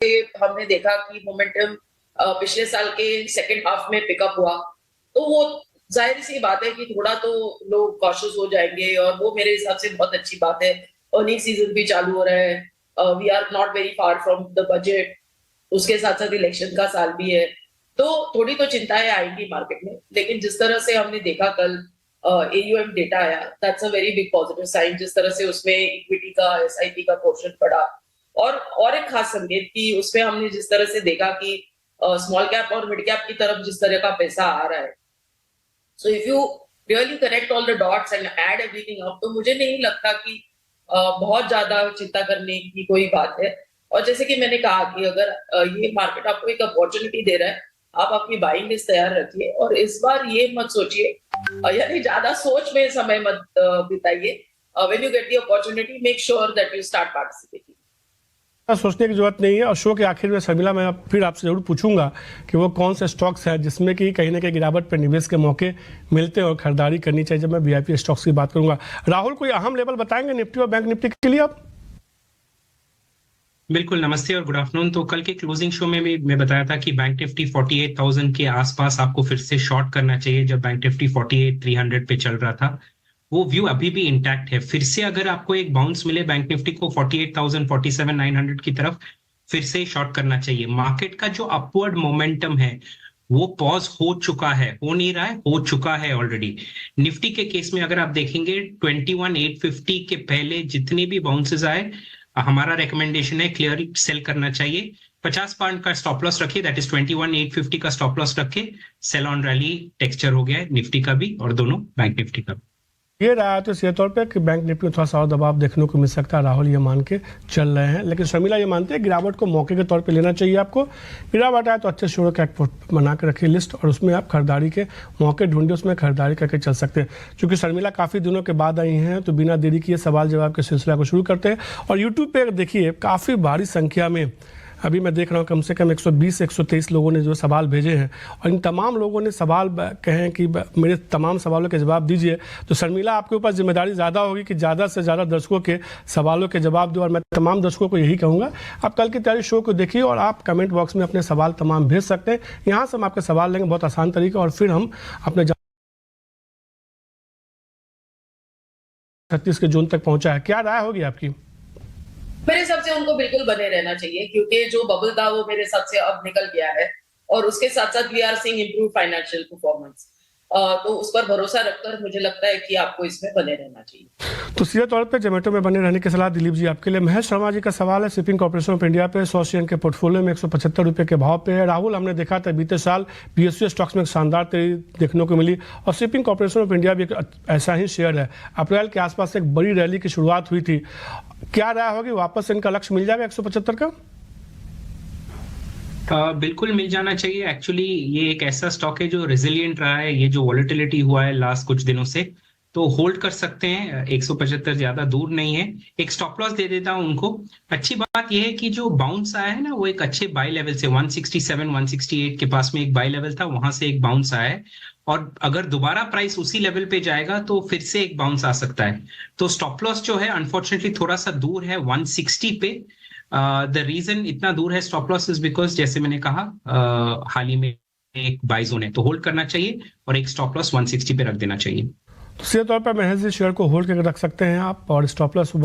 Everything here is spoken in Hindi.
हमने देखा कि मोमेंटम पिछले साल के सेकंड हाफ में पिकअप हुआ, तो वो जाहिर सी बात है कि थोड़ा तो लोग कॉशियस हो जाएंगे और वो मेरे हिसाब से बहुत अच्छी बात है। अर्निंग सीजन भी चालू हो रहा है, we are not very far from the budget, उसके साथ साथ इलेक्शन का साल भी है, तो थोड़ी तो चिंताएं आएंगी मार्केट में। लेकिन जिस तरह से हमने देखा कल AUM डेटा आया, that's a very big positive sign. जिस तरह से उसमें इक्विटी का SIP का पोर्शन बढ़ा, और एक खास संकेत कि उसमें हमने जिस तरह से देखा कि स्मॉल कैप और मिड कैप की तरफ जिस तरह का पैसा आ रहा है, so if you really connect all the dots and add everything up, तो मुझे नहीं लगता कि बहुत ज्यादा चिंता करने की कोई बात है। और जैसे कि मैंने कहा कि अगर ये मार्केट आपको एक अपॉर्चुनिटी दे रहा है, आप अपनी बाइंग लिस्ट तैयार रखिए और इस बार ये मत सोचिए, यानी ज्यादा सोच में समय मत बिताइए। When you get the opportunity, make sure that you start participating. सोचने की जरूरत नहीं है। और शो के आखिर में शर्मिला, मैं फिर आपसे जरूर पूछूंगा कि वो कौन से स्टॉक्स हैं जिसमें कि कहीं ना कहीं गिरावट पर निवेश के मौके मिलते हैं और खरीदारी करनी चाहिए, जब मैं VIP स्टॉक्स की बात करूंगा। राहुल, कोई अहम लेवल बताएंगे निफ्टी और बैंक निफ्टी के लिए आप? बिल्कुल, नमस्ते और गुड आफ्टरनून। तो कल के क्लोजिंग शो में भी मैं बताया था कि बैंक निफ्टी 48,000 के आसपास आपको फिर से शॉर्ट करना चाहिए, जब बैंक निफ्टी 48,300 पे चल रहा था। वो व्यू अभी भी इंटैक्ट है। फिर से अगर आपको एक बाउंस मिले बैंक निफ्टी को 48,000 47,900 की तरफ, फिर से शॉर्ट करना चाहिए। मार्केट का जो अपवर्ड मोमेंटम है वो पॉज हो चुका है, हो नहीं रहा है, हो चुका है ऑलरेडी। निफ्टी के केस में अगर आप देखेंगे 21,850 के पहले जितने भी बाउंसेस आए, हमारा रिकमेंडेशन है क्लियर सेल करना चाहिए। 50 पॉइंट का स्टॉप लॉस रखिए, दैट इज 21,850 का स्टॉप लॉस रखे। सेल ऑन रैली टेक्सचर हो गया है निफ्टी का भी और दोनों बैंक निफ्टी का भी। ये रहा तो सीधे तौर पे कि बैंक निफ्टी में थोड़ा सा और दबाव देखने को मिल सकता है। राहुल ये मान के चल रहे हैं, लेकिन शर्मिला ये मानते हैं गिरावट को मौके के तौर पे लेना चाहिए। आपको गिरावट आए तो अच्छे शेयरों का एक बना के रखिए लिस्ट, और उसमें आप खरीदारी के मौके ढूंढिए, उसमें खरीदारी करके चल सकते हैं। क्योंकि शर्मिला काफ़ी दिनों के बाद आई हैं, तो बिना देरी किए सवाल जवाब के सिलसिला को शुरू करते हैं। और यूट्यूब पर देखिए काफ़ी भारी संख्या में अभी मैं देख रहा हूँ कम से कम 120-123 लोगों ने जो सवाल भेजे हैं, और इन तमाम लोगों ने सवाल कहे कि मेरे तमाम सवालों के जवाब दीजिए। तो शर्मिला, आपके ऊपर जिम्मेदारी ज़्यादा होगी कि ज़्यादा से ज़्यादा दर्शकों के सवालों के जवाब दो। और मैं तमाम दर्शकों को यही कहूँगा, आप कल की तैयारी शो को देखिए और आप कमेंट बॉक्स में अपने सवाल तमाम भेज सकते हैं। यहाँ से हम आपके सवाल लेंगे बहुत आसान तरीका, और फिर हम अपने 36 के जोन तक पहुँचा है। क्या राय होगी आपकी? मेरे हिसाब से उनको बिल्कुल बने रहना चाहिए, क्योंकि जो बबल था वो मेरे हिसाब से अब निकल गया है, और उसके साथ साथ we are seeing improve financial performance. तो उस पर भरोसा रखकर मुझे लगता है कि आपको इसमें बने रहना चाहिए। तो सीधे तौर पे जोमेटो में बने रहने की सलाह दिलीप जी आपके लिए। महेश शर्मा जी का सवाल है, शिपिंग कॉर्पोरेशन ऑफ इंडिया पे 100 शेयर के पोर्टफोलियो में 175 रुपये के भाव पे है। राहुल, हमने देखा था बीते साल PSU स्टॉक्स में एक शानदार तेजी देखने को मिली, और शिपिंग कॉर्पोरेशन ऑफ इंडिया भी एक ऐसा ही शेयर है। अप्रैल के आसपास एक बड़ी रैली की शुरुआत हुई थी। क्या राय होगी, वापस इनका लक्ष्य मिल जाएगा 175 का? बिल्कुल मिल जाना चाहिए। एक्चुअली ये एक ऐसा स्टॉक है जो रेजिलिएंट रहा है। ये जो वॉलेटिलिटी हुआ है लास्ट कुछ दिनों से, तो होल्ड कर सकते हैं। 175 ज्यादा दूर नहीं है। एक स्टॉप लॉस दे देता हूं उनको। अच्छी बात यह है कि जो बाउंस आया है ना, वो एक अच्छे बाय लेवल से 167 168 के पास में एक बाय लेवल था, वहां से एक बाउंस आया है। और अगर दोबारा प्राइस उसी लेवल पे जाएगा तो फिर से एक बाउंस आ सकता है। तो स्टॉप लॉस जो है अनफॉर्चुनेटली थोड़ा सा दूर है 160 पे। द रीजन इतना दूर है स्टॉप लॉस इज बिकॉज, जैसे मैंने कहा, हाल ही में एक बाय जोन है, तो होल्ड करना चाहिए और एक स्टॉप लॉस 160 पे रख देना चाहिए। तो सीधे तौर पर महेश जी शेयर को होल्ड करके रख सकते हैं आप, और स्टॉप लॉस